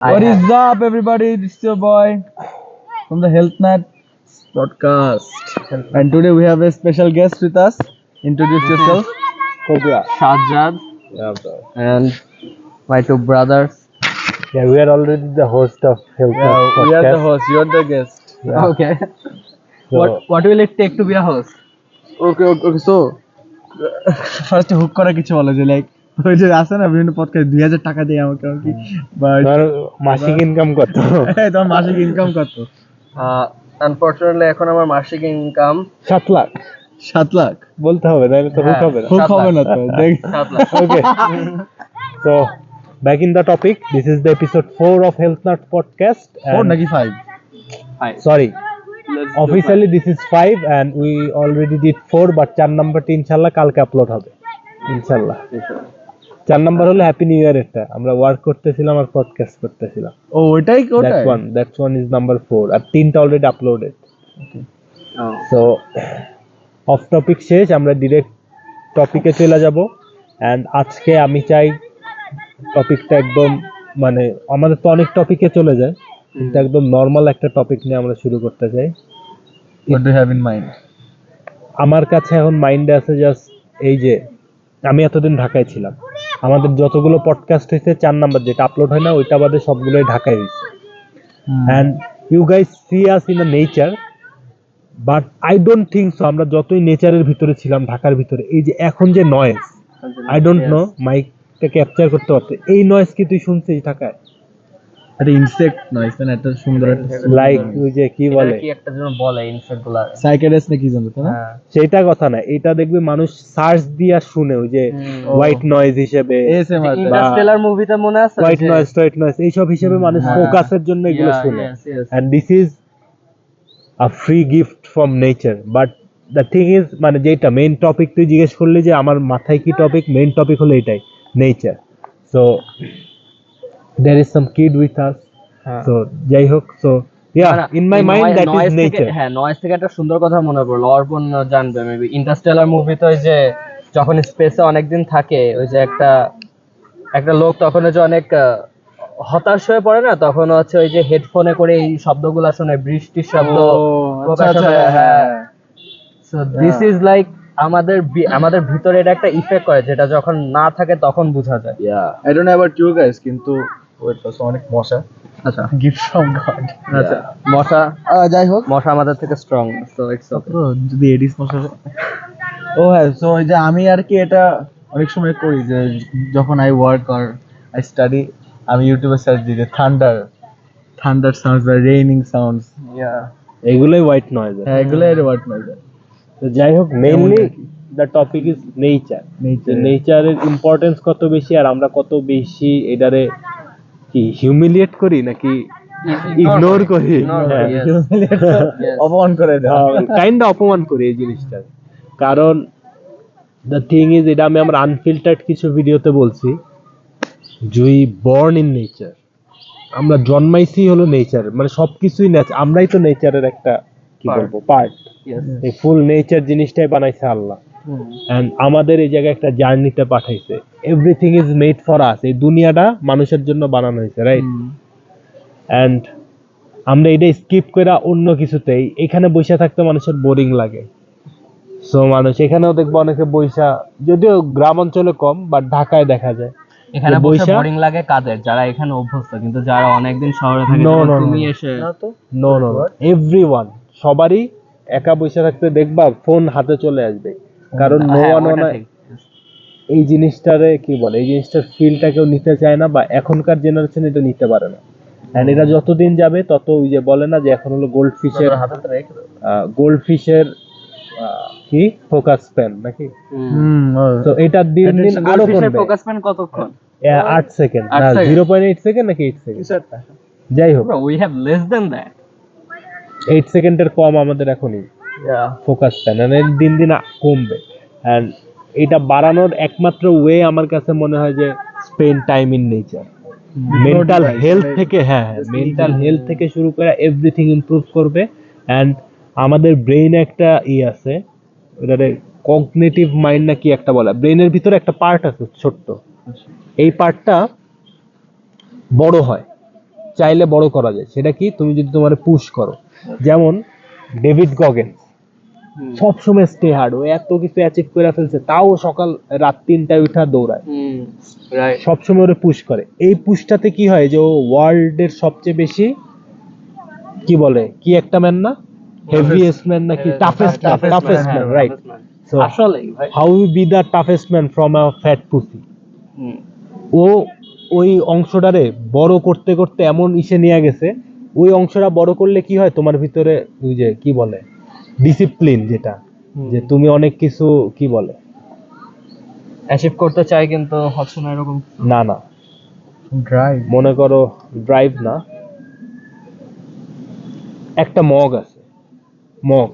What is up, everybody? This is your boy from the Health Nut podcast, and today we have a special guest with us. Introduce yourself. Cobra. Shahjad Yeah, bro. and my two brothers. Yeah, we are already the host of Health Yeah, Talk we are the podcast. host. You are the guest. Yeah. Okay. So, What will it take to be a host? Okay. So, first hook করা কিছু বলো যে like ওই যে আছে না বিভিন্ন podcast 2000 টাকা দিয়ে আমাকে কি বা তোমার মাসিক ইনকাম কত? তোমার মাসিক ইনকাম কত? আনফরচুনেটলি এখন আমার মাসিক ইনকাম 7 লাখ 7 লাখ বলতে হবে, নাহলে তো হুক হ্যাঁ। হবে না। হোক হবে না তো দেখ 7 lakh. Okay. So, back in the topic, this is the episode 4 of Health Nut podcast. Four নাকি 5? Sorry, officially this is 5 and we already did 4, but 4 নাম্বারটি ইনশাআল্লাহ কালকে আপলোড হবে ইনশাআল্লাহ। 4 নাম্বার হলো হ্যাপি নিউ ইয়ার এটা আমরা ওয়ার্ক করতেছিলাম আর পডকাস্ট করতেছিলাম। ও ওটাই That's one is number 4 আর 3টা already uploaded. So of topic শেষ, আমরা ডিরেক্ট টপিকে চলে যাব। এন্ড আজকে আমি চাই টপিকটা একদম মানে আমাদের তো অনেক টপিকে চলে যায়, কিন্তু একদম নর্মাল একটা টপিক নিয়ে আমরা শুরু করতে চাই। What do you have in mind? আমার কাছে এখন মাইন্ডে আছে জাস্ট এই যে আমি এতদিন ঢাকায় ছিলাম, আমাদের যতগুলো পডকাস্ট হয়েছে 4 নাম্বার যেটা আপলোড হয় না ওইটা বাদে সবগুলোই ঢাকায় হয়েছে। And you guys see us in a nature, but I don't think so আমরা যতই নেচারের ভিতরে ছিলাম ঢাকার ভিতরে, এই যে এখন যে নয়েজ, আই ডোন্ট নো মাইকটা ক্যাপচার করতে পারতো, এই নয়েজ কি তুই শুনছিস ঢাকায়? একটা ইনসেক্ট নয় না, একটা সুন্দর লাইক ওই যে কি বলে কি একটা যেন বলে ইনসেক্টগুলা। সাইকেডেস নাকি জানো তো না? হ্যাঁ। সেইটা কথা না, এটা দেখবে মানুষ সার্চ দিয়া শুনে ওই যে হোয়াইট নয়েজ হিসেবে, ASMR ইন্টারস্টেলার মুভিতে মনে আছে হোয়াইট নয়েজ এইসব হিসেবে মানুষ ফোকাসের জন্য এগুলো শুনে। And this is a free gift from nature, but the thing is মানে যেটা মেইন টপিক তুই জিজ্ঞেস করলি যে আমার মাথায় কি টপিক, মেইন টপিক হলো এটাই, nature. So there is some kid with us, so যাই হোক, so yeah, in my mind that is nature. হ্যাঁ, নয়েজ থেকে একটা সুন্দর কথা মনে পড়লো, অর্পণ জানবে মেবি। ইন্টারস্টেলার মুভিতে ওই যে যখন স্পেসে অনেকদিন থাকে, ওই যে একটা লোক তখন যে অনেক হতাশ হয়ে পড়ে না, তখন হচ্ছে ওই যে হেডফোনে করে এই শব্দগুলো শোনে, বৃষ্টির শব্দ, হ্যাঁ। সো দিস ইজ লাইক আমাদের ভিতরে এটা একটা ইফেক্ট করে, যেটা যখন না থাকে তখন বোঝা যায়। I don't know about you guys, কিন্তু ওয়েট অনেক মশা। আচ্ছা গিফট ফ্রম গড। আচ্ছা, মশা যাই হোক, মশা আমাদের থেকে স্ট্রং, সো ইটস ওকে। যদি এডিস মশা ও হ্যাঁ, সো ওই যে আমি আর কি এটা অনেক সময় করি যে যখন I work or I study, আমি ইউটিউবে সার্চ দিই যে থান্ডার সাউন্ডস বা রেইনিং সাউন্ডস, এগুলোই হোয়াইট নয়েজ। হ্যাঁ এগুলো এর ওয়ার্ড নয়। তো যাই হোক, mainly the topic is nature. নেচারের ইম্পর্টেন্স কত বেশি আর আমরা কত বেশি এটারে কি হিউমিলিয়েট করি নাকি ইগনোর করি, অপমান করে দেওয়া। কাইন্ড অপমান করি এই জিনিসটা। কারণ দ্য থিং ইজ, এটা আমি আমার আনফিল্টার্ড কিছু ভিডিওতে বলছি, উই বর্ন ইন নেচার, আমরা জন্মাইছি হলো নেচার, মানে সবকিছুই নেচার, আমরাই তো নেচারের একটা কি বলবো পার্ট। এই ফুল নেচার জিনিসটাই বানাইছে আল্লাহ, এন্ড আমাদের এই জায়গায় একটা জার্নিতে পাঠাইছে। Everything is made for us, এই দুনিয়াটা মানুষের জন্য বানানো হয়েছে, রাইট? এন্ড আমরা এটা স্কিপ করে অন্য কিছুতেই এখানে বসে থাকতে মানুষের বোরিং লাগে। সো মানুষ এখানেও দেখবো অনেকে বইসা, যদিও গ্রাম অঞ্চলে কম, বাট ঢাকায় দেখা যায় এখানে বসে বোরিং লাগে কাদের, যারা এখানে অভ্যস্ত, কিন্তু যারা অনেকদিন শহরে থাকে, তুমি এসে নো এভরিওয়ান, সবারই একা বসে থাকতে দেখবা ফোন হাতে চলে আসবে, কারণ নো ওয়ান এই জিনিসটারে কি বলে, এই জিনিসটার ফিলটা কেউ নিতে চায় না, বা এখনকার জেনারেশন এটা নিতে পারে না। এন্ড এটা যতদিন যাবে তত ওই যে বলে না যে এখন হলো গোল্ডফিশের কি ফোকাস স্প্যান নাকি, তো এটা দিন দিন আরো কমবে। ফোকাস স্প্যান কতক্ষণ? 8 সেকেন্ড না 0.8 সেকেন্ড নাকি 8 সেকেন্ড, যাই হোক we have less than that, 8 সেকেন্ডের কম আমাদের এখনই ফোকাস স্প্যান, মানে দিন দিন কমবে। এন্ড এটা বাড়ানোর একমাত্র ওয়ে আমার কাছে মনে হয় যে spend time in nature. Mental health থেকে, মেন্টাল হেলথ থেকে শুরু করে এভরিথিং ইমপ্রুভ করবে। এন্ড আমাদের ব্রেইন একটা আছে, এটারে কগনিটিভ মাইন্ড না কি একটা বলে, ব্রেইনের ভিতরে একটা পার্ট আছে ছোট্ট, এই পার্টটা বড় হয় চাইলে বড় করা যায়। সেটা কি, তুমি যদি তোমার পুশ করো। যেমন ডেভিড গগেন্স সবসময় স্টে হার্ড, ও এত কিছু অ্যাচিভ করে ফেলছে, তাও সকাল রাত 3টায় উঠা দৌড়ায়, রাইট। সবসময় ওরে পুশ করে। এই পুশটাতে কি হয় যে ও ওয়ার্ল্ডের সবচেয়ে বেশি কি বলে, কি একটা ম্যান না, হেভিয়েস্ট ম্যান নাকি, টাফেস্ট ম্যান, রাইট? সো আসলে ভাই how you be the toughest man from a fat pussy. ও ওই অংশটারে বড় করতে করতে এমন ইসে নিয়ে গেছে, ওই অংশটা বড় করলে কি হয়, তোমার ভিতরে ওই যে কি বলে ডিসিপ্লিন, যেটা যে তুমি অনেক কিছু কি বলে অ্যাচিভ করতে চাই কিন্তু হচ্ছে না এরকম। না না, ড্রাইভ। মনে করো ড্রাইভ না, একটা মগ আছে, মগ,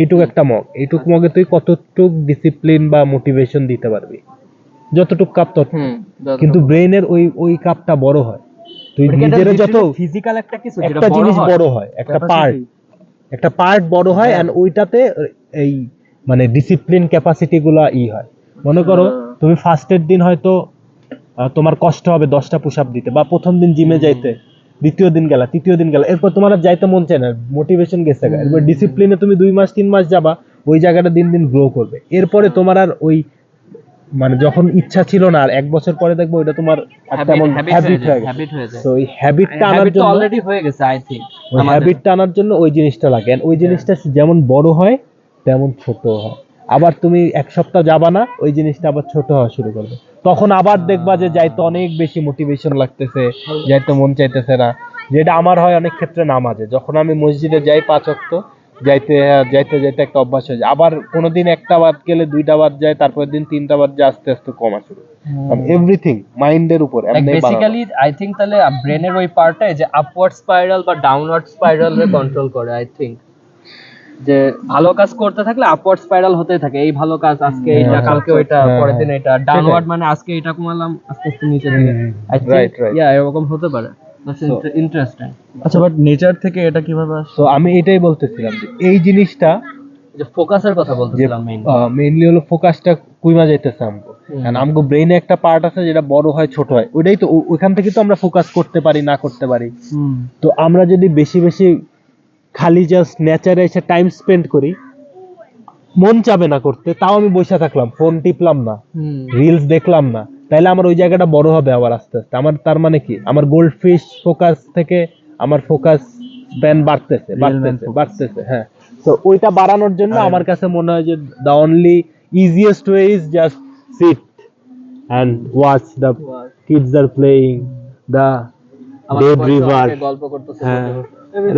এইটুক একটা মগ, এইটুক মগে তুই কতটুক ডিসিপ্লিন বা মোটিভেশন দিতে পারবি, যতটুক কাপ তত। কিন্তু ব্রেইনের ওই ওই কাপটা বড় হয়, তুই নিজের যত ফিজিক্যাল একটা কিছু যেটা একটা জিনিস বড় হয়, একটা পার্ট বড় হয়, এন্ড ওইটাতে এই মানে ডিসিপ্লিন ক্যাপাসিটি গুলা হয়। মনে করো তুমি ফার্স্টের দিন হয়তো তোমার কষ্ট হবে 10টা পুশ আপ দিতে, বা প্রথম দিন জিমে যাইতে, দ্বিতীয় দিন গেলা, তৃতীয় দিন গেলা, এরপর তোমার আর যাইতে মন চায় না, মোটিভেশন গেছে গা। এরপর ডিসিপ্লিনে তুমি 2 মাস 3 মাস যাবা, ওই জায়গাটা দিন দিন গ্রো করবে। এরপরে তোমার আর ওই মানে যখন ইচ্ছা ছিল না, আর 1 বছর পরে দেখবো ওইটা তোমার একটা এমন হ্যাবিট হয়ে গেছে। তো ওই হ্যাবিটটা আনার জন্য অলরেডি হয়ে গেছে আই থিংক, ওই হ্যাবিটটা আনার জন্য ওই জিনিসটা লাগে। And ওই জিনিসটা যেমন বড় হয় তেমন ছোট হয়। আবার তুমি 1 সপ্তাহ যাবা না, ওই জিনিসটা আবার ছোট হওয়া শুরু করবে, তখন আবার দেখবা যে যাইতে অনেক বেশি মোটিভেশন লাগতেছে, যাইতে মন চাইতেছে না। যেটা আমার হয় অনেক ক্ষেত্রে নামাজে, যখন আমি মসজিদে যাই 5 ওয়াক্ত, যাইতে যাইতে যাইতে একটা অভ্যাস হয়ে যায়, আবার কোনোদিন একটা বার গেলে 2টা বার যায়, তারপরের দিন 3টা বার যায়, আস্তে আস্তে কমা শুরু। এভরিথিং মাইন্ডের উপর এমনি বেসিক্যালি আই থিংক তাহলে ব্রেনের ওই পার্টটা যে আপওয়ার্ড স্পাইরাল বা ডাউনওয়ার্ড স্পাইরাল রে কন্ট্রোল করে। আই থিংক যে ভালো কাজ করতে থাকলে আপওয়ার্ড স্পাইরাল হতেই থাকে, এই ভালো কাজ আজকে এইটা, কালকে ওইটা, পরের দিন এটা। ডাউনওয়ার্ড মানে আজকে এটা কমালাম, আস্তে আস্তে নিচে দিকে। আই থিংক ইয়া এরকম হতে পারে। ইন্টারেস্টিং। আচ্ছা, বাট নেচার থেকে এটা কিভাবে আসে? তো আমি এটাই বলতেছিলাম যে এই জিনিসটা যে ফোকাসের কথা বলতেছিলাম মেইনলি হলো ফোকাসটা কুইমা যাইতেছে আমগো। কারণ আমগো ব্রেইনে একটা পার্ট আছে যেটা বড় হয় ছোট হয়, ওইটাই তো ওইখান থেকে তো আমরা ফোকাস করতে পারি না করতে পারি। তো আমরা যদি বেশি বেশি খালি জাস্ট নেচারে এসে টাইম স্পেন্ড করি, মন চাবে না করতে, তাও আমি বসে থাকলাম, ফোন টিপলাম না, রিলস দেখলাম না, তাইলে আমার ওই জায়গাটা বড় হবে আবার আস্তে আস্তে। আমার তার মানে কি, আমার গোল্ড ফিশ ফোকাস থেকে আমার ফোকাস স্প্যান বাড়তেছে। হ্যাঁ, তো ওইটা বাড়ানোর জন্য আমার কাছে মনে হয় যে the only easiest way is just sit and watch the kids are playing, the dead river. গল্প করতেছে। হ্যাঁ,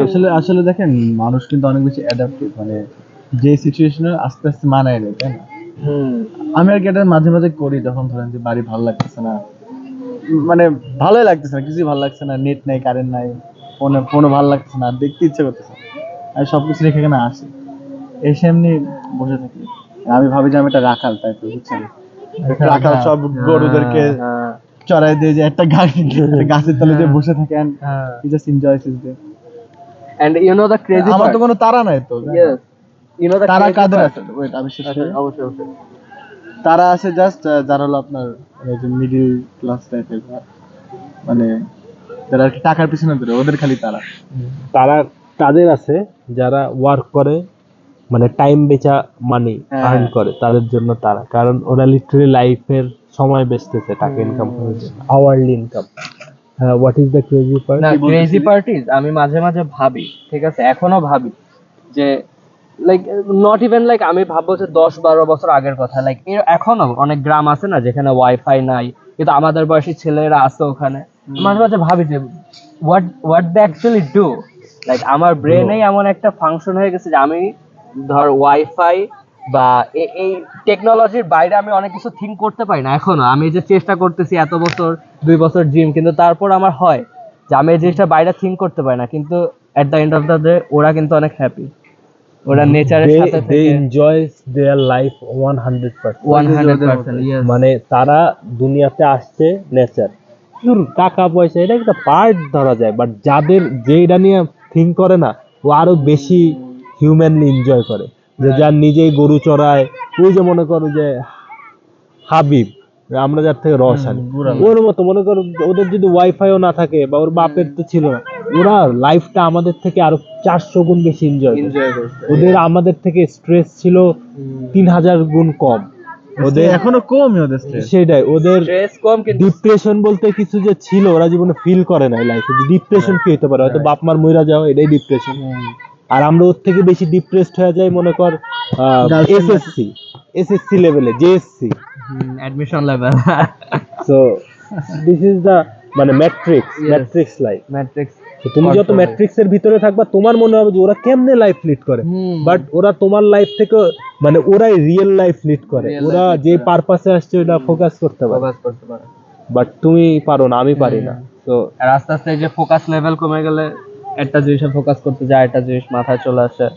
আসলে আসলে দেখেন, মানুষ কিন্তু অনেক বেশি অ্যাডাপ্টিভ, মানে যে সিচুয়েশনে আস্তে আস্তে মানায় নেয়, তাই না? আমি আর কি এটা মাঝে মাঝে করি, যখন ধরেন যে বাড়ি ভালো লাগতেছে না, মানে ভালোই লাগতেছে না, কিছুই ভালো লাগছে না, নেট নাই, কারেন্ট নাই, ফোনও ভালো লাগতেছে না, দেখতে ইচ্ছে করতেছে না, আমি সবকিছু রেখে এখানে আসি, এসে এমনি বসে থাকি। আমি ভাবি যে আমি একটা রাখাল, তাই তো বুঝছেন, রাখাল সব গরুদেরকে চড়াই দিয়ে যে একটা গাছের তলে যে বসে থাকেন, he just enjoys his day. And you know the crazy, আমার তো কোনো তারা নাই তো। ইয়েস, ইউ নো দ্য তারা কাদের আছে? ওয়েট, আমি শেষ করি। অবশ্যই। তারা আছে জাস্ট যারা হলো আপনার এই যে মিডল ক্লাস টাইপের, মানে যারা আর কি টাকার পিছনে দৌড়ে, ওদের খালি তারা। তাদের আছে যারা ওয়ার্ক করে, মানে টাইম বেচা মানি আর্ন করে, তাদের জন্য তারা, কারণ ওরা লিটারালি লাইফের সময় বেচতেছে টাকা ইনকাম করার জন্য, hourly income. What is the crazy part? না, ক্রেজি পার্টিজ আমি মাঝে মাঝে ভাবি, ঠিক আছে, এখনো ভাবি যে লাইক নট ইভেন লাইক আমি ভাববো যে 10-12 বছর আগের কথা, লাইক এখনো অনেক গ্রাম আছে না যেখানে ওয়াইফাই নাই, কিন্তু আমাদের বয়সী ছেলেরা আছে ওখানে। মাঝে মাঝে ভাবি যে what they actually do, like আমার ব্রেনেই এমন একটা ফাংশন হয়ে গেছে যে আমি ধর ওয়াইফাই বা এই টেকনোলজির বাইরে আমি অনেক কিছু থিঙ্ক করতে পারি না এখনো। আমি যে চেষ্টা করতেছি এত বছর, 2 বছর জিম, কিন্তু তারপর আমার হয় যে আমি এই জিনিসটা বাইরে থিঙ্ক করতে পারি না, কিন্তু at the end of the day ওরা কিন্তু অনেক হ্যাপি, ওরা নেচারের সাথে they enjoy their life 100%। Yes, মানে তারা দুনিয়াতে আসছে নেচার, টাকা পয়সা এটা একটা পার্ট ধরা যায়, বাট যাদের যে এটা নিয়ে থিঙ্ক করে না, ও আরো বেশি হিউম্যানলি এনজয় করে। যে যার নিজেই গরু চড়ায়, ওই যে মনে করো যে হাবিব, আমরা যার থেকে রস আনি, ওর মতো মনে করো ওদের যদি ওয়াইফাইও না থাকে বা ওর বাপের তো ছিল না, ওরা লাইফটা আমাদের থেকে আরো 400 গুণ বেশি এনজয় করছে। ওদের আমাদের থেকে স্ট্রেস ছিল 3000 গুণ কম। ওদের এখনো কমই ওদের stress। সেটাই, ওদের স্ট্রেস কম কিন্তু ডিপ্রেশন বলতে কিছু যে ছিল ওরা জীবনে ফিল করে নাই লাইফে। ডিপ্রেশন কি হতে পারে? হয়তো বাপ মার মইরা যাও, এটাই ডিপ্রেশন। আর আমরা ওর থেকে বেশি ডিপ্রেসড হয়ে যাই মনে কর এসএসসি লেভেলে, JSC. Admission level. So this is the মানে ম্যাট্রিক্স লাইফ। ম্যাট্রিক্স। তুমি যত ম্যাট্রিক্স এর ভিতরে থাকবা তোমার মনে হবে যে ওরা কেমনে লাইফ লিড করে, বাট ওরা তোমার লাইফ থেকে মানে ওরাই রিয়েল লাইফ লিড করে। ওরা যে পারপাসে আসছে ওটা ফোকাস করতে পারে, বাট তুমি পারো না, আমি পারি না। তো আর আস্তে আস্তে এই যে ফোকাস লেভেল কমে গেলে একটা জিনিসে ফোকাস করতে যায়, একটা জিনিস মাথায় চলে আসে,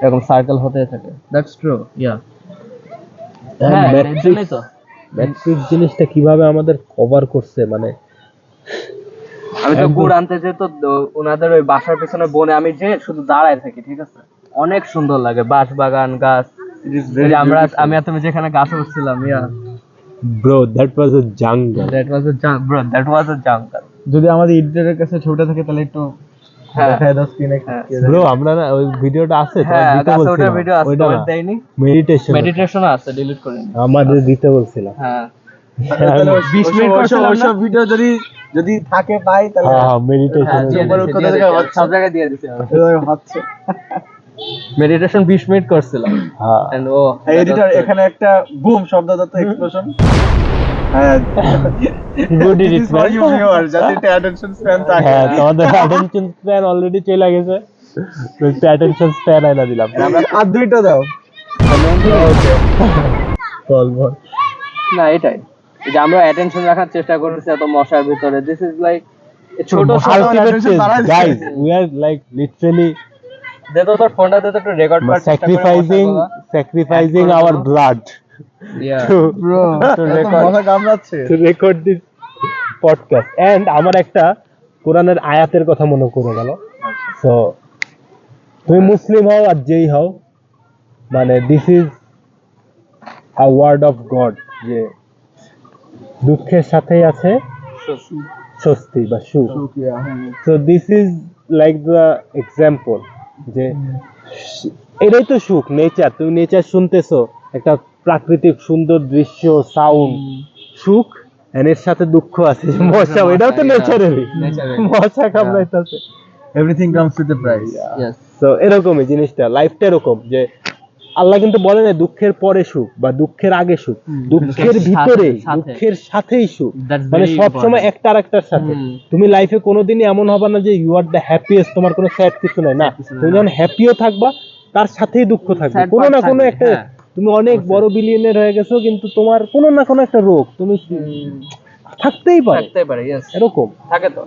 এরকম সার্কেল হতেই থাকে। That's true. ইয়া, হ্যাঁ, এর জন্যই তো ম্যাট্রিক্স জিনিসটা কিভাবে আমাদের কভার করছে মানে আমি তো গুড় আনতে যে তো ওনাদের ওই বাসার পিছনে বনে আমি যে শুধু দাঁড়ায় থাকি, ঠিক আছে, অনেক সুন্দর লাগে, বাঁশ বাগান, গাছ। এই যে আমি আর তুমি যেখানে গাছে উঠছিলাম, yeah, bro that was a jungle. That was a jungle. যদি আমাদের এডিটরের কাছে ছবিটা থাকে তাহলে একটু দেখায় দাও স্ক্রিনে। ব্রো আমরা না ওই ভিডিওটা আছে তো হ্যাঁ, দিতে গাছে ওঠার বলছিলাম, ভিডিও আছে, ওইটা ওটা না, দেইনি। মেডিটেশন মেডিটেশন আছে, ডিলিট করে নি। আমাদের দিতে বলছিলাম। হ্যাঁ, 20 মিনিট করছিলাম না? ভিডিও যদি থাকে পাই তাহলে হ্যাঁ মেডিটেশন সব জায়গায় দিয়ে দিছি আমি। হচ্ছে। মেডিটেশন 20 মিনিট করছিলাম। হ্যাঁ এন্ড এডিটর এখানে একটা বুম শব্দ দাও তো, এক্সপ্লোশন। হ্যাঁ, good this is for you viewers, যাতে একটা attention span থাকে। হ্যাঁ তোমাদের অ্যাটেনশন স্প্যান অলরেডি চলে গেছে, তো একটু অ্যাটেনশন স্প্যান আইনা দিলাম। আমরা আর দুইটা দাও। ওকে, বল। না, এটাই, এই যে আমরা অ্যাটেনশন রাখার চেষ্টা করতেছি এত মশার ভিতরে। দিস ইজ লাইক ছোট ultimate guys we are like literally দে তো তোর ফোনটা দে তো একটু রেকর্ড করার চেষ্টা করি। sacrificing our blood yeah bro, মাথা কামড়াচ্ছে। to record this podcast. and আমার একটা কোরআনের আয়াতের কথা মনে পড়ে গেল। সো তুমি মুসলিম হও আর যেই হও, মানে this is a word of God, যে দুঃখের সাথেই আছে স্বস্তি বা সুখ। So this is like the example, যে এটাই তো সুখ, নেচার। তুমি নেচার শুনতেছো, একটা প্রাকৃতিক সুন্দর দৃশ্য, সাউন্ড, সুখ, এন্ড এর সাথে দুঃখ আছে, মশা, এটাও তো নেচারেরই, মশা কামড়াইতেছে। Everything comes with a price. Yes. তো এরকমই জিনিসটা, লাইফটা এরকম যে আল্লাহ কিন্তু বলে না দুঃখের পরে সুখ বা দুঃখের আগে সুখ, দুঃখের ভিতরে, দুঃখের সাথেই সুখ, মানে সবসময় একটা আরেকটার সাথে। তুমি লাইফে কোনোদিনই এমন হবে না যে ইউ আর দ্য হ্যাপিয়েস্ট, তোমার কোনো স্যাড কিছু নাই, না, তুমি যখন হ্যাপিও থাকবা তার সাথেই দুঃখ থাকবে, কোনো না কোনো একটা। তুমি অনেক বড় বিলিয়নের হয়ে গেছো কিন্তু তোমার কোনো না কোনো একটা রোগ তুমি থাকতেই পারে, ইয়েস, এরকম থাকে তো।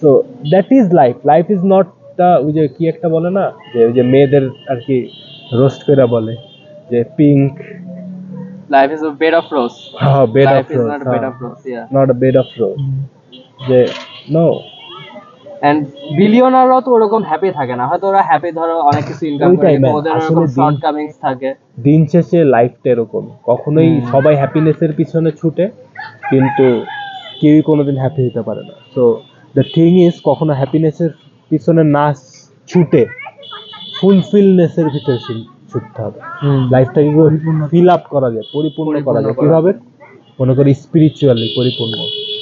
So that is life. Life is not the, ওই যে কি একটা বলে না, যে ওই যে মেয়েদের আর কি রোস্ট করে বলে যে pink, life is a bed of rose. হ্যাঁ bed life of is rose, not bed of rose, yeah, not a bed of rose, যে নো। এন্ড বিলিয়নাররাও তো ওরকম হ্যাপি থাকে না, হয়তো ওরা হ্যাপি ধরো অনেক কিছু ইনকাম করে, ওইটাই কিন্তু man, ওদের আসলে ওরকম দিন- শর্ট কামিংস থাকে। দিন শেষে লাইফটা এরকম, কখনোই সবাই হ্যাপিনেসের পিছনে ছুটে কিন্তু কেউই কোনোদিন হ্যাপি হতে পারে না। সো দ্য থিং ইজ, কখনো হ্যাপিনেসের পিছনে না ছুটে ফুলফিলনেসের ভিতরে ছুটতে হবে। লাইফটাকে ফিল আপ করা যায়, পরিপূর্ণ করা যায় কিভাবে? মনে করি স্পিরিচুয়ালি পরিপূর্ণ।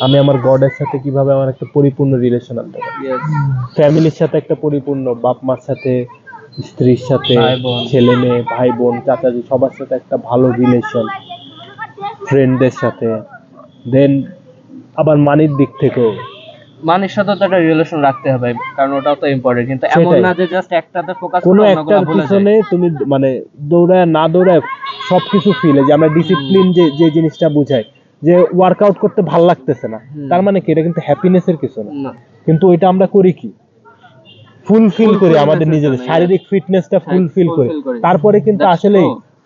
আমি আমার গডের সাথে কিভাবে আমার একটা পরিপূর্ণ রিলেশন আনতে পারি, ফ্যামিলির সাথে একটা পরিপূর্ণ, বাপ মার সাথে, স্ত্রীর সাথে, ছেলে মেয়ে, ভাই বোন, চাচাজি, সবার সাথে একটা ভালো রিলেশন, ফ্রেন্ডদের সাথে, দেন আবার মানির দিক থেকেও মানুষের সাথে তো একটা রিলেশন রাখতে হবে, কারণ ওটাও তো ইম্পর্টেন্ট। কিন্তু এমন সেটাই। না যে জাস্ট একটাতে ফোকাস কোনো করে একটার অন্যগুলো ভুলে যায়। পিছনে তুমি মানে দৌড়ায় না দৌড়ায় সবকিছু ফিল, যে আমরা ডিসিপ্লিন যে জিনিসটা বুঝাই, যে ওয়ার্কআউট করতে ভাল লাগতেছে না, তার মানে কি এটা কিন্তু হ্যাপিনেসের কিছু না, না, কিন্তু ওইটা আমরা করি কি ফুলফিল করি আমাদের নিজেদের শারীরিক ফিটনেসটা ফুলফিল করি, তারপরে কিন্তু আসলে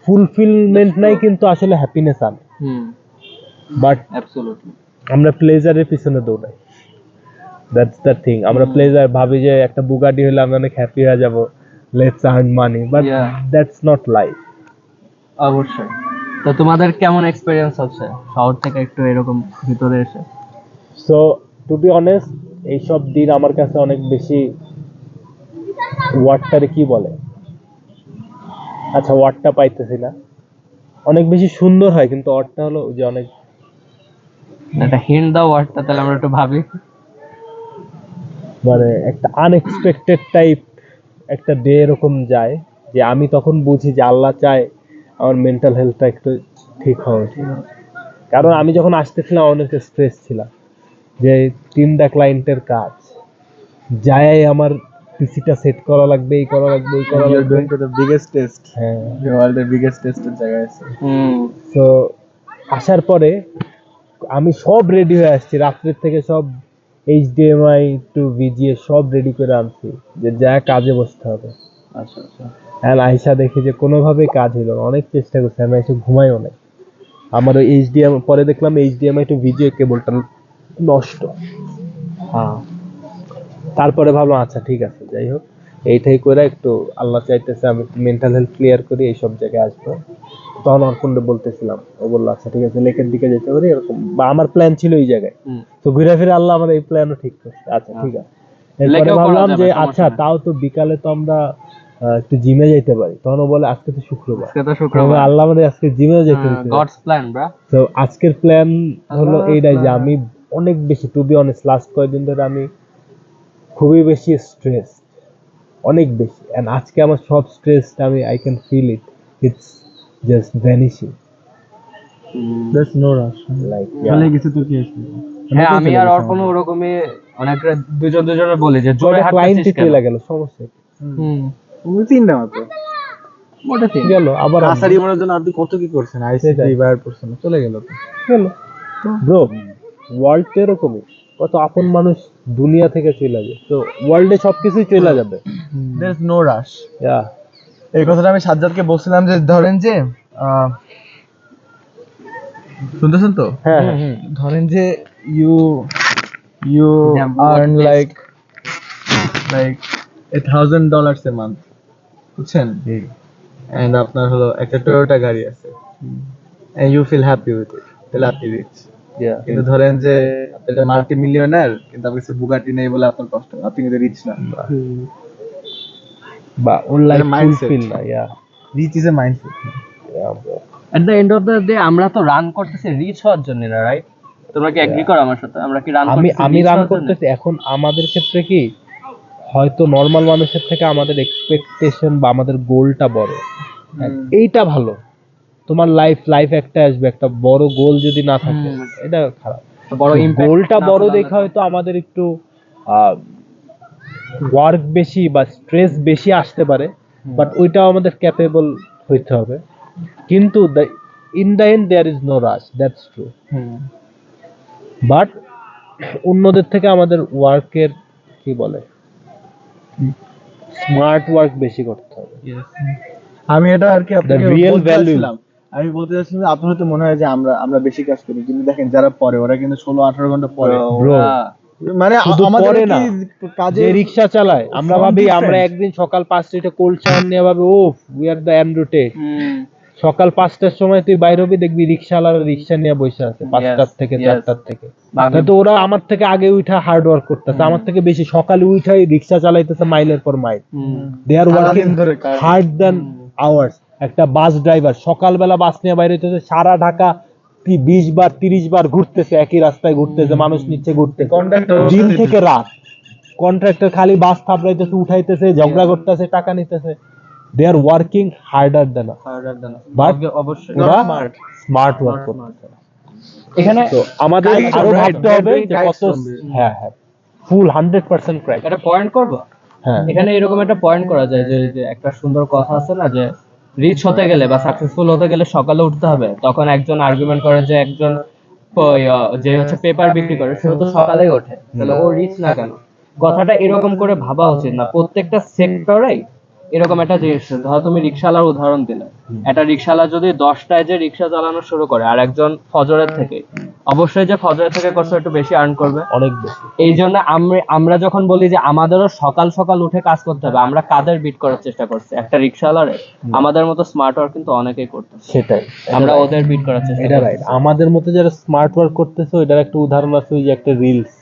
ফুলফিলমেন্ট নাই, কিন্তু আসলে হ্যাপিনেস আনে। বাট অ্যাবসলিউটলি আমরা প্লেজারের পিছনে দৌড়াই, দ্যাটস দ্য থিং। আমরা প্লেজার ভাবি যে একটা বুগাটি হলে আমরা অনেক হ্যাপি হয়ে যাব, let's earn money, but Yeah. That's not life. অবশ্যই। তো তোমাদের কেমন এক্সপেরিয়েন্স হচ্ছে শহর থেকে একটু এরকম ভিতরে এসে? সো টু বি অনেস্ট, এইসব দিন আমার কাছে অনেক বেশি, ওয়ার্ডটারে কি বলে, আচ্ছা ওয়ার্ডটা পাইতেছি না, অনেক বেশি সুন্দর হয়, কিন্তু ওয়ার্ডটা হলো যে অনেক একটা হিন্ট দাও ওয়ার্ডটা, তাহলে আমরা একটু ভাবি। মানে একটা আনএক্সপেক্টেড টাইপ একটা ডে এরকম যায়, যে আমি তখন বুঝি যে আল্লাহ চায় আমার মেন্টাল হেলথটা একটু ঠিক হওয়া উচিত। কারণ আমি যখন আসতেছিলাম অনেক স্ট্রেস ছিলাম, যে 3টা ক্লায়েন্টের কাজ, যায় আমার পিসিটা সেট করা লাগবে, এই করা লাগবে, এই করা You're লাগবে। going to the biggest test. হ্যাঁ, The world's biggest test এর জায়গায় আছে। তো আসার পরে আমি সব রেডি হয়ে আসছি, রাত্রের থেকে সব এইচডিএমআই টু ভিজিএ সব রেডি করে আনছি, যে যা কাজে বসতে হবে। আচ্ছা আচ্ছা। আর আয়সা দেখি যে কোনোভাবেই কাজ হলো না, অনেক চেষ্টা করছি, আমি এসে ঘুমাইও নাই। আমার ওই এইচডিএমআই পরে দেখলাম এইচডিএমআই টু ভিজিএ কেবলটা নষ্ট। হ্যাঁ, তারপরে ভাবলাম আচ্ছা ঠিক আছে, যাই হোক এইটাই করে একটু আল্লাহ চাইতেছে আমি একটু মেন্টাল হেলথ ক্লিয়ার করি, এইসব জায়গায় আসবো। তখন অর্পণকে বলতেছিলাম, ও বললো আচ্ছা ঠিক আছে লেকের দিকে যেতে পারি এরকম, বা আমার প্ল্যান ছিল এই জায়গায়। তো ঘুরে ফিরে আল্লাহ আমার এই প্ল্যানও ঠিক করছে, আচ্ছা ঠিক আছে। এরপরে লেকেও করা ভাবলাম যাবে, যে সমস্যা আচ্ছা নাই। তাও তো বিকালে তো আমরা একটু জিমে যাইতে পারি। তখন ও বলে আজকে তো শুক্রবার, আজকে তো তখন শুক্রবার। আল্লাহ আমাদের আজকে জিমেও যেতে দিতে। God's plan bro. তো আজকের প্ল্যান হলো এইটাই, যে আমি অনেক বেশি, টু বি অনেস্ট, লাস্ট কয়েকদিন ধরে আমি খুবই বেশি স্ট্রেস, অনেক বেশি। এন্ড আজকে আমার সব স্ট্রেস আমি I can feel it, it's just vanishing, There's no rush. Like চলে গেছে তো কি আছে? হ্যাঁ, আমি আর অর্পণ ওরকমই অনেক দুজনে বলি যে জোরে ক্লায়েন্ট হাঁটতেছিস কেন? চলে গেল, সমস্যা কি? তুমি 3টা মাত্র। মোটে তিন। গেল আবার কাছারি মনের জন্য আপনি কত কি করছেন? আইসিটি বাইর করছেন, চলে গেল তো। গেল। ব্রো, ওয়ার্ল্ড তো এরকমই, কত আপন মানুষ দুনিয়া থেকে চলে যায়, তো ওয়ার্ল্ডে সবকিছুই চলে যাবে। There's no rush. ইয়া, এই কথাটা আমি সাজ্জাদকে বলছিলাম যে ধরেন যে শুনতেছেন তো? হ্যাঁ হ্যাঁ, ধরেন যে you Yeah, what earn next? like $1,000 a month, বুঝছেন? And আপনার হলো একটা টয়োটা গাড়ি আছে, and you feel happy with it, তাহলে আপনি রিচ। ইয়া, কিন্তু ধরেন যে আপনি মাল্টি মিলিয়নার, কিন্তু আপনার কাছে বুগাটি নেই বলে আপনার কষ্ট, আপনি কিন্তু রিচ না। বা ওর লাইফ mindset. ফুলফিল না। Yeah, rich is a mindset. At the end of the day আমরা তো রান করতেছি রিচ হওয়ার জন্য না, রাইট? তোমরা কি এগ্রি করো আমার সাথে? আমরা কি রান করতেছি? আমি রান করতেছি। এখন আমাদের ক্ষেত্রে কি, হয়তো নর্মাল মানুষের থেকে আমাদের এক্সপেকটেশন বা আমাদের গোলটা বড়, এইটা ভালো। তোমার লাইফ একটা আসবে, একটা বড় গোল যদি না থাকে এটা খারাপ। বড় ইম্প্যাক্ট গোলটা বড় দেখা হয়তো আমাদের একটু ওয়ার্ক বেশি বা স্ট্রেস বেশি আসতে পারে, বাট ওইটাও আমাদের ক্যাপেবল হইতে হবে। কিন্তু in the end there is no rush, that's true. But অন্যদের থেকে আমাদের ওয়ার্কের কি বলে, স্মার্ট ওয়ার্ক বেশি করতে হবে। আমি এটা আর কি আপনাকে The real বলতে value. চাচ্ছিলাম। আমি বলতে চাচ্ছিলাম যে আপনার হয়তো মনে হয় যে আমরা বেশি কাজ করি, কিন্তু দেখেন যারা পরে ওরা কিন্তু 16-18 ঘন্টা পরে। Bro, মানে শুধু আমাদের পরে কি না, কাজে যে রিক্সা চালায়, আমরা From ভাবি different. আমরা একদিন সকাল 5টায় কোল্ড শাওয়ার নিয়ে ভাবি ও উই আর দ্য অ্যান্ড্রুটে। সকাল 5টার সময় তুই বাইরে হবি, দেখবি রিক্সাওয়ালারা রিক্সা নিয়ে বসে আছে 5টার থেকে 4টার থেকে। তো ওরা আমার থেকে আগে উঠা হার্ড ওয়ার্ক করতেছে, আমার থেকে বেশি সকালে উঠাই রিক্সা চালাইতেছে মাইলের পর মাইল। দে আর ওয়ার্কিং সারাদিন ধরে কাজ। হার্ড দেন আওয়ার্স। একটা বাস ড্রাইভার সকালবেলা বাস নিয়ে বাইরে হইতেছে, সারা ঢাকা 20 বার 30 বার ঘুরতেছে, একই রাস্তায় ঘুরতেছে, মানুষ নিচ্ছে ঘুরতেছে Contractor দিন থেকে রাত। কন্ট্রাক্টর খালি বাস থাপড়াইতেছে, উঠাইতেছে, ঝগড়া করতেছে, টাকা নিতেছে। They are working harder than, but অবশ্যই ওরা smart. স্মার্ট ওয়ার্ক করতেছে। এখানে তো আমাদের Guys আরো from it, ভাবতে হবে very যে guys কত। from it. হ্যাঁ হ্যাঁ, ফুল 100% ক্র্যাক। একটা পয়েন্ট করব। হ্যাঁ, এখানে এরকম একটা পয়েন্ট করা যায় যে একটা সুন্দর কথা আছে না, যে রিচ হতে গেলে বা সাকসেসফুল হতে গেলে সকালে উঠতে হবে। তখন একজন আর্গুমেন্ট করে যে একজন যে হচ্ছে পেপার বিক্রি করে সেও তো সকালেই ওঠে, তাহলে ও রিচ না কেন? কথাটা এরকম করে ভাবা উচিত না। প্রত্যেকটা সেক্টরেই এরকম একটা জিনিস, ধরো তুমি রিক্সাওয়ালার উদাহরণ দিলে, একটা রিক্সাওয়ালা যদি 10টায় যে রিক্সা চালানো শুরু করে আর একজন ফজরের থেকে, অবশ্যই যে ফজরের থেকে করছে একটু বেশি আর্ন করবে। অনেক বেশি। এই জন্য আমরা যখন বলি যে আমাদেরও সকাল সকাল উঠে কাজ করতে হবে, আমরা কাদের বিট করার চেষ্টা করছি? একটা রিক্সাওয়ালারে। আমাদের মতো স্মার্ট ওয়ার্ক কিন্তু অনেকেই করতেছে, সেটাই, আমরা ওদের বিট করার চেষ্টা এটা করছি। রাইট। আমাদের মতো যারা স্মার্ট ওয়ার্ক করতেছে ওইটার একটা উদাহরণ আছে, ওই যে একটা রিলস,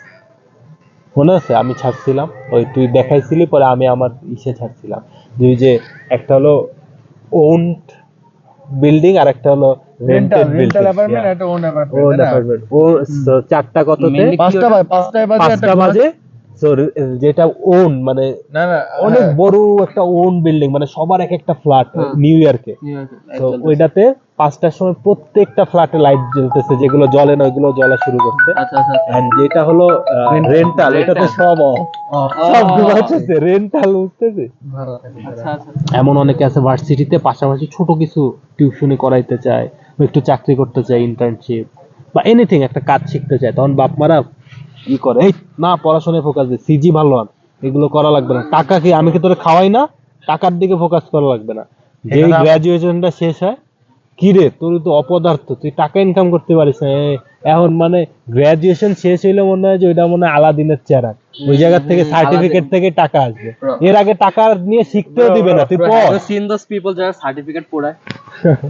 মনে আছে আমি ছাড়ছিলাম, ওই তুই দেখাইছিলি পরে আমি আমার ইসে ছাড়ছিলাম, যে একটা হলো ওন্ড বিল্ডিং আর একটা হলো রেন্টেড বিল্ডিং। অ্যাপার্টমেন্ট একটা ওন ওন অ্যাপার্টমেন্ট অ্যাপার্টমেন্ট ও চারটা কততে? Mainly- 5টা বাজে 5টায় বাজে 5টা বাজে। So, যেটা ওন মানে না না অনেক বড় একটা ওন বিল্ডিং, মানে সবার এক একটা ফ্ল্যাট নিউ ইয়র্কে। তো ওইটাতে 5টার সময় প্রত্যেকটা ফ্ল্যাটে লাইট জ্বলতেছে, যেগুলো জ্বলে না ওইগুলো জ্বলা শুরু করছে। আচ্ছা আচ্ছা আচ্ছা। And যেটা হলো রেন্টাল, এটা তো সব off। সব ঘুমাচ্ছে, রেন্টাল বুঝতেছে। আচ্ছা আচ্ছা। এমন অনেকে আছে ভার্সিটিতে পাশাপাশি ছোট কিছু টিউশনি করাইতে চায়, বা একটু চাকরি করতে চায়, ইন্টার্নশিপ বা এনিথিং একটা কাজ শিখতে চায়, তখন বাপ মারা কি করে, এই না পড়াশোনায় ফোকাস দে, সিজি ভালো হন, এগুলো করা লাগবে না, টাকা কি আমি কি তোরে খাওয়াই না, টাকার দিকে ফোকাস করা লাগবে না। যে এখানে গ্রাজুয়েশনটা শেষ হয়, কি রে তোর তো অপদার্থ, তুই টাকা ইনকাম করতে পারিস না। এখন মানে গ্রাজুয়েশন শেষ হইলে মনে হয় যে ওইটা মনে হয় আলাদিনের চেহারা, ওই জায়গা থেকে সার্টিফিকেট থেকে টাকা আসবে, এর আগে টাকা নিয়ে শিখতেও দিবে না, তুই পড়। সিন দোজ পিপল যারা সার্টিফিকেট পড়ায়,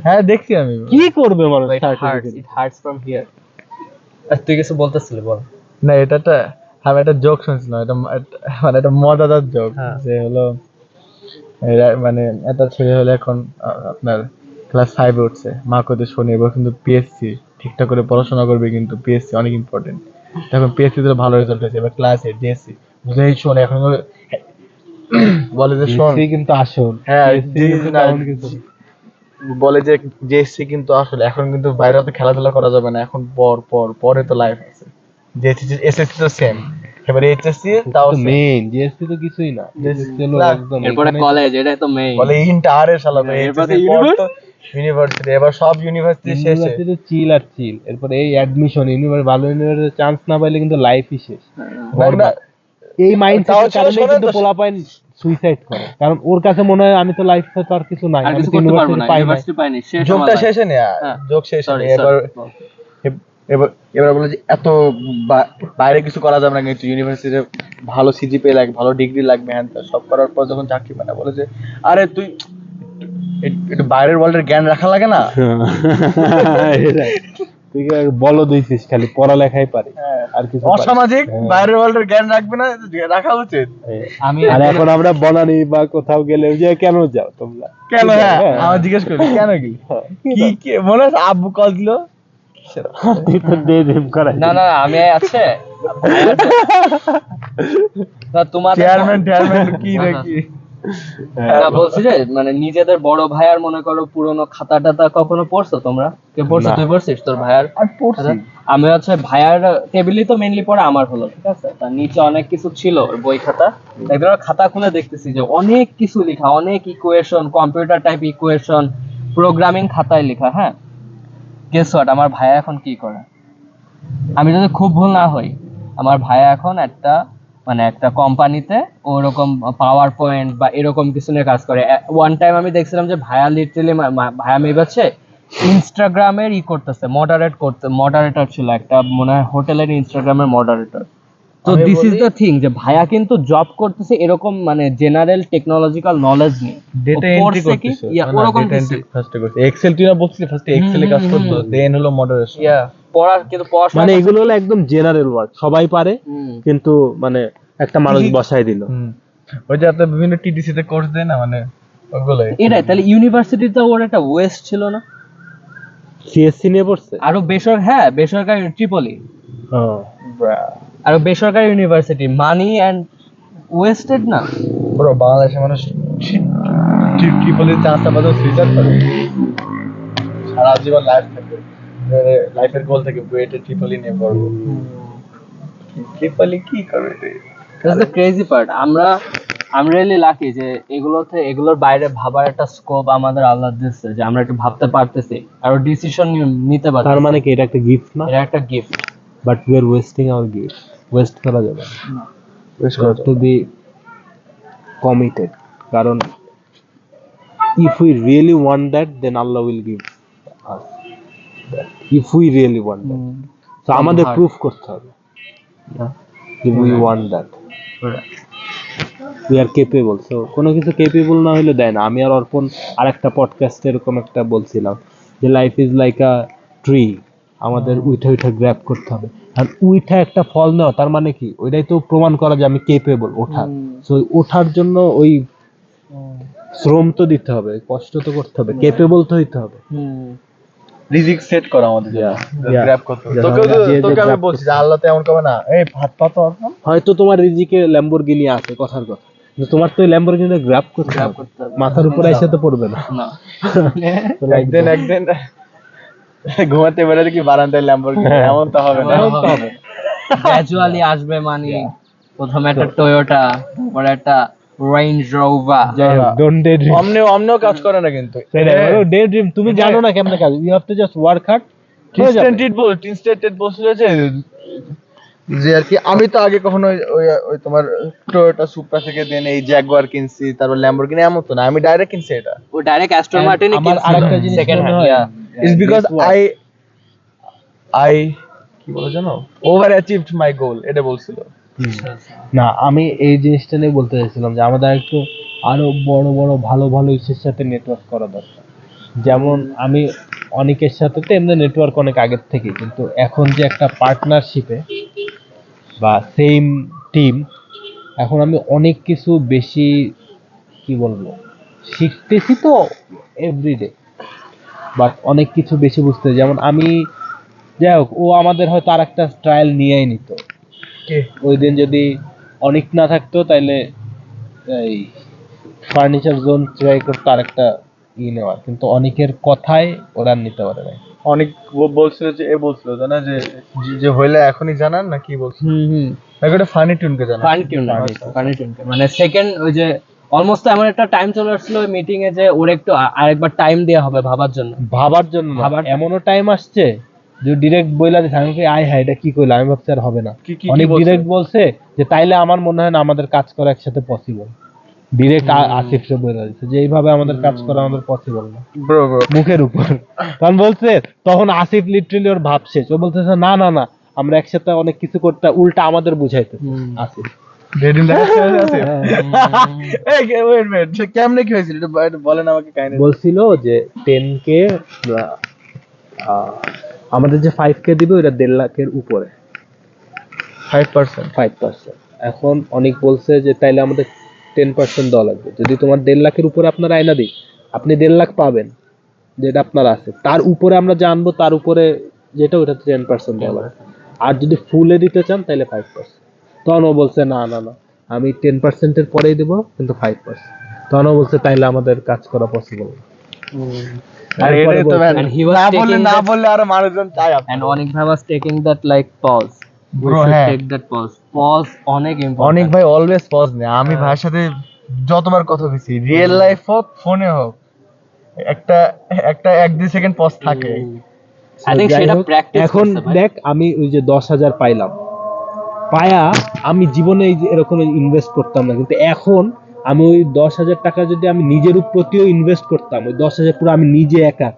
হ্যাঁ দেখছি আমি। কি করবে মানুষ ইট হার্টস ফ্রম হিয়ার। তুই কিছু বলতেছিলি, বল। না এটা আমি একটা জোক শুনছিলাম, মানে একটা মজাদার জোক, হ্যাঁ। যে হলো মানে একটা ছেলে হলো এখন আপনার ক্লাস 5 উঠছে, মা কত শোনে এবার কিন্তু পিএসসি ঠিকঠাক করে পড়াশোনা করবে, কিন্তু পিএসসি অনেক ইম্পর্টেন্ট। এখন পিএসসি তে ভালো রেজাল্ট হয়েছে, এবার ক্লাস 8 জেএসসি বুঝলেই শোনে এখন বলে যে শোন, কিন্তু আসল হ্যাঁ বলে যে জেএসসি কিন্তু আসলে এখন কিন্তু বাইরে তো খেলাধুলা করা যাবে না, এখন পরে তো লাইফ আছে। জেএসসি এসএসসি তো সেম, এবারে এইচএসসি তাও মেইন জিএসপি তো কিছুই না, JSC হলো না, একদম এরপরে এখানে- কলেজ, এটাই তো মেইন। বলে ইন্টার এর শালা হ্যাঁ, এরপরে ইউনিভার্সিটি, এবার সব ইউনিভার্সিটি শেষে ইউনিভার্সিটি চিল আর চিল, এরপরে এই অ্যাডমিশন ভালো ইউনিভার্সিটি চান্স না পাইলে কিন্তু লাইফই শেষ। না, এই তাও মাইন্ডসেটের ছিল কারণে শোনেন কিন্তু তো- পোলাপাইন সুইসাইড করে, কারণ ওর কাছে মনে হয় আমি তো লাইফে তো আর কিছু নাই, আর আমি কিছু তো করতে পারবো ইউনিভার্সিটি না, পাই না। ইউনিভার্সিটি পাইনি, শেষ যোগটা আমার life। শেষে নে, হ্যাঁ। যোগ শেষে Sorry, নে, এবার sorry. এবার এবার এবার বলে যে এত বাইরে কিছু করা যাবে না, কিন্তু ইউনিভার্সিটিতে ভালো সিজিপিএ লাগবে, ভালো ডিগ্রি লাগবে, হ্যাঁ তা সব করার পর যখন চাকরি পায় না, বলে যে আরে তুই একটু বাইরের ওয়ার্ল্ডের জ্ঞান রাখা লাগে না। এটাই। তুই কি বলো দিছিস খালি পড়ালেখাই পারি, আর কিছু পারি না। অসামাজিক হ্যাঁ। বাইরের ওয়ার্ল্ডের জ্ঞান রাখবে না, রাখা উচিত। আমি আর এখন আমরা বনানি বা কোথাও গেলে যে কেন যাও তোমরা, কেন? হ্যাঁ হ্যাঁ। আমার জিজ্ঞেস করি কেন কি কি মনে আছে আব্বু কল দিল, তুই তো ডে ড্রিম করাই। না না আমি আছে না তোমাদের চেয়ারম্যান কি নাকি। না বলছি যে মানে নিজেদের বড় ভাইয়ার মনে করো পুরনো খাতা টাতা কখনো পড়ছো তোমরা? কে পড়ছো? না। তুই পড়ছিস তোর ভাইয়ার? আমি পড়ছি। আমি হচ্ছে ভাইয়ার টেবিলই তো মেইনলি পড়া আমার হলো, ঠিক আছে? তার নিচে অনেক কিছু ছিল ওর বই খাতা, একদম খাতা খুলে দেখতেছি যে অনেক কিছু লেখা, অনেক equation, computer type equation, programming খাতায় লেখা। হ্যাঁ, গেস হোয়াট, আমার ভাইয়া এখন কি করে? আমি যদি খুব ভুল না হই, আমার ভাইয়া এখন একটা কোম্পানিতে ওরকম পাওয়ার পয়েন্ট বা এরকম কিছু নিয়ে কাজ করে। ওয়ান টাইম আমি দেখছিলাম যে ভাইয়া লিটারালি ভাইয়া মেয়ে হচ্ছে ইনস্টাগ্রামের মডারেটর ছিল একটা, মনে হয় হোটেলের ইনস্টাগ্রামের মডারেটর। তো আমি দিস ইজ বলি- দ্য থিং যে ভাইয়া কিন্তু জব করতেছে এরকম মানে জেনারেল টেকনোলজিক্যাল নলেজ নিয়ে। ডেটা ও এন্ট্রি পড়ছে কি? করতেছে, Yeah, ওরকম ডেটা কিছু। এন্ট্রি ফার্স্টে করছে, এক্সেল তুই না বলছিস ফার্স্টে এক্সেল এ কাজ করতো, দেন হলো মডারেশন। Yeah, পড়ার কিন্তু পড়াশোনা মানে এগুলো হলো একদম জেনারেল ওয়ার্ড, সবাই পারে, হুম। কিন্তু মানে একটা মানুষ বসাই দিল। ওই যে আপনার বিভিন্ন টিটিসি তে কোর্স দেয় না, মানে ওগুলোই। এটাই তাহলে ইউনিভার্সিটিতে ওর একটা ওয়েস্ট ছিল না? সিএসসি নিয়ে পড়ছে। আরো বেসরকারি ট্রিপলি, হ্যাঁ। আরো বেসরকারি ইউনিভার্সিটি, মানি এন্ড ওয়েস্টেড না? ব্রো বাংলাদেশের মানুষ ট্রিপলের চান্সটা পাবে, সুইসাইড করে সারা জীবন লাইফ থাকবে, লাইফের গোল থেকে বুয়েটে ট্রিপলি নিয়ে পড়বো। ট্রিপলি কি করবে? That's the crazy part. I'm really lucky যে এগুলোর বাইরে ভাবার একটা স্কোপ আমাদের আল্লাহ দিয়েছে, যে আমরা একটু ভাবতে পারতেছি আর ডিসিশন নিতে পারতেছি। তার মানে কি এটা একটা গিফট না? এটা একটা gift. But we are wasting our gift. West করা যাবে না, টু বি কমিটেড, কারণ if we really want that then Allah will give us that, if we really want that. So আমাদের hard. প্রুফ করতে হবে if we want that, we are capable. So কোনো কিছু capable না হলে দেয় না। আমি আর অর্পণ আরেকটা পডকাস্টে এরকম একটা বলছিলাম যে life is like a tree, আমাদের উইঠা উইঠা গ্র্যাব করতে হবে। আর উইঠা একটা ফল নেওয়া তার মানে কি, ওইটাই তো প্রমাণ করা যে আমি কেপেবল ওঠার। তো ওঠার জন্য ওই শ্রম তো দিতে হবে, কষ্ট তো করতে হবে, কেপেবল তো হইতে হবে। রিজিক সেট করা আমাদের Yeah, yeah. গ্র্যাব করতে হবে। Yeah, তোকে আমি grab বলছি করতে যে আল্লাহ তো এমন করে না, এই ভাত পাতো হয়তো তোমার রিজিকে ল্যাম্বরগিনি আছে, কথার কথা, কিন্তু তোমার তো ল্যাম্বরগিনি গ্র্যাব করতে হবে, মাথার উপরে এসে তো পড়বে না। না তো লাগবে। একদিন ঘুমাতে বেরোলে কি বারান্দায় ল্যাম্বরগিনি, এমন তো হবে না। এমন তো হবে। গ্র্যাজুয়ালি আসবে মানে প্রথমে একটা টয়োটা, তারপরে একটা রেঞ্জ রোভার। যাই হোক, ডোন্ট ডে ড্রিম। অমনেও কাজ করে না কিন্তু। ডে ড্রিম তুমি জানো না কেমনে কাজ, you have to just work hard. টিনস্টেড বলছিল যে আর কি আমি তো আগে কখনো ওই তোমার টয়োটা সুপ্রা থেকে দেন এই জ্যাগুয়ার কিনছি, তারপর ল্যাম্বরগিনি, এমন তো না, আমি ডাইরেক্ট কিনছি এটা। ও ডাইরেক্ট অ্যাস্টন মার্টিনই আমার আরেকটা জিনিস সেকেন্ড মনে হ্যান্ড। হয়, It's because I কি বলে জানো, ওভার অ্যাচিভড মাই গোল, এটা বলছিল। না আমি এই জিনিসটা নিয়ে বলতে চাইছিলাম যে আমাদের একটু আরো বড় বড় ভালো ভালো ইসের সাথে নেটওয়ার্ক করা দরকার। যেমন আমি অনেকের সাথে তো এমনি নেটওয়ার্ক অনেক আগের থেকে, কিন্তু এখন যে একটা পার্টনারশিপে বা সেম টিম, এখন আমি অনেক কিছু বেশি কি বলবো শিখতেছি তো এভরিডে, বাট অনেক কিছু বেশি বুঝতে, যেমন আমি যাই হোক, ও আমাদের হয়তো আর একটা ট্রায়াল নিয়েই নিত। ওই দিন যদি অনেক না থাকতো তাইলে এই ফার্নিচার জোন ট্রাই করতো আর একটা নেওয়ার, কিন্তু অনেকের কথায় ওরা নিতে পারে না। অনেক বলছিল যে বলছিল জানা যে যে হইলে এখনই জানান না কি বলছিল, একটা ফানি টিউনকে জানান। ফানি টিউন মানে সেকেন্ড ওই যে অলমোস্ট এমন একটা টাইম চলে আসলো ওই মিটিং এ যে ওর একটু আরেকবার টাইম দেওয়া হবে ভাবার জন্য। এমনও টাইম আসছে যে ডিরেক্ট বইলা দিছে, আমি আয় হ্যাঁ এটা কি কইলা, আমি ভাবছি আর হবে না। অনেক ডিরেক্ট বলছে যে তাইলে আমার মনে হয় না আমাদের কাজ করা একসাথে পসিবল। ডিরেক্ট আসিফ রে বইলা দিছে যে এইভাবে আমাদের কাজ করা আমাদের পসিবল না, মুখের উপর। তখন বলছে, তখন আসিফ লিটারালি ওর ভাব শেষ, ও বলতেছে না না না আমরা একসাথে অনেক কিছু করতে, উল্টা আমাদের বুঝাইতে আসিফ। কেমনে কি হয়েছিল এটা বলেন আমাকে কাহিনী। বলছিল যে 10K আমাদের যে 5K দিবে ওটা 1.5 লাখের উপরে 5%। এখন অনেক বলছে যে তাইলে আমাদের 10% দেওয়া লাগবে, যদি তোমার 1.5 লাখের উপরে আপনার আয়না দিই আপনি 1.5 লাখ পাবেন যেটা আপনার আছে, তার উপরে আমরা জানবো, তার উপরে যেটা ওটা 10% দেওয়া লাগবে। আর যদি ফুলে দিতে চান তাহলে 5%। তখন ও বলছে না না না আমি 10% পরেই দেবো কিন্তু 5%। তখন ও বলছে তাইলে আমাদের কাজ করা পসিবল না। আর এটাই তো And he was না বললে আরো মানুষজন চায় and অনেক ভাই was taking that like pause. We Bro, should হ্যাঁ। take that pause অনেক important. অনেক ভাই অলওয়েজ পজ নেই। আমি ভাইয়ের সাথে যতবার কথা বলছি, রিয়েল লাইফ হোক ফোনে হোক, একটা একটা 1-2 সেকেন্ড পজ থাকে। I think যাই সেটা হোক, practice এখন করতে ভাই। দেখ আমি ওই যে 10,000 পাইলাম, পায়া আমি জীবনে এই যে এরকম ইনভেস্ট করতাম না, কিন্তু এখন আমি ওই 10,000 টাকা যদি আমি নিজের প্রতিও ইনভেস্ট করতাম, ওই 10,000 পুরো আমি নিজে একা,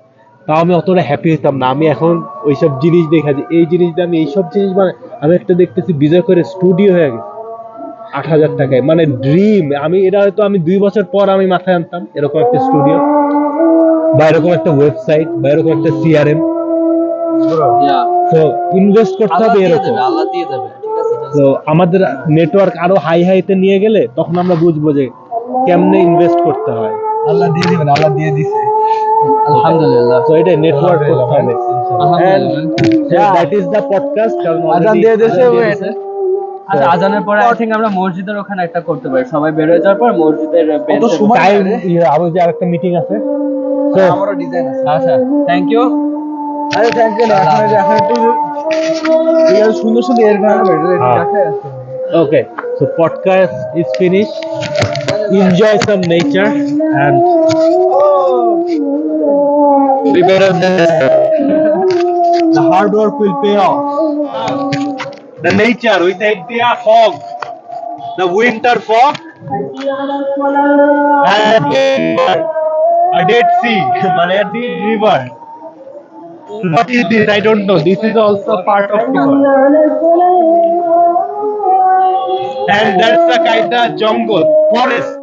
তাও আমি অতটা হ্যাপি হইতাম না। আমি এখন ওইসব জিনিস দেখা যে এই জিনিসটা আমি এইসব জিনিস মানে আমি একটা দেখতেছি বিজয় করে স্টুডিও হয়ে গেছে 8,000 টাকায়, মানে ড্রিম। আমি এটা হয়তো আমি 2 বছর পর আমি মাথায় আনতাম এরকম একটা স্টুডিও বা এরকম একটা ওয়েবসাইট বা এরকম একটা CRM। Yeah. তো ইনভেস্ট করতে হবে এরকম। আল্লাহ দিয়ে দেবে, ঠিক আছে? তো আমাদের নেটওয়ার্ক আরো হাই হাইতে নিয়ে গেলে তখন আমরা বুঝবো যে কেমনে ইনভেস্ট করতে হয়। আল্লাহ দিয়ে দিবেন, আল্লাহ দিয়ে দিছে। আলহামদুলিল্লাহ। তো এটা নেটওয়ার্ক করতে হবে। আলহামদুলিল্লাহ। That is the podcast. কারণ আজান দিয়ে দিছে। আচ্ছা আজানের পরে আই থিংক আমরা মসজিদের ওখানে একটা করতে পারি, সবাই বের হয়ে যাওয়ার পর মসজিদের বেঞ্চে। টাইম আমার যে আরেকটা মিটিং আছে। তো আমারও ডিজাইন আছে। আচ্ছা থ্যাংক ইউ। আরে থ্যাংক ইউ না, এখন একটু সুন্দর সুন্দর এর গান রাখা আছে। okay, so podcast is finished. Enjoy some nature and We better than the hard work will pay off. The nature with the India fog, the winter fog, and a dead sea, মানে a dead river. What is this? I don't know. This is also part of river. And that's the kind of jungle, forest.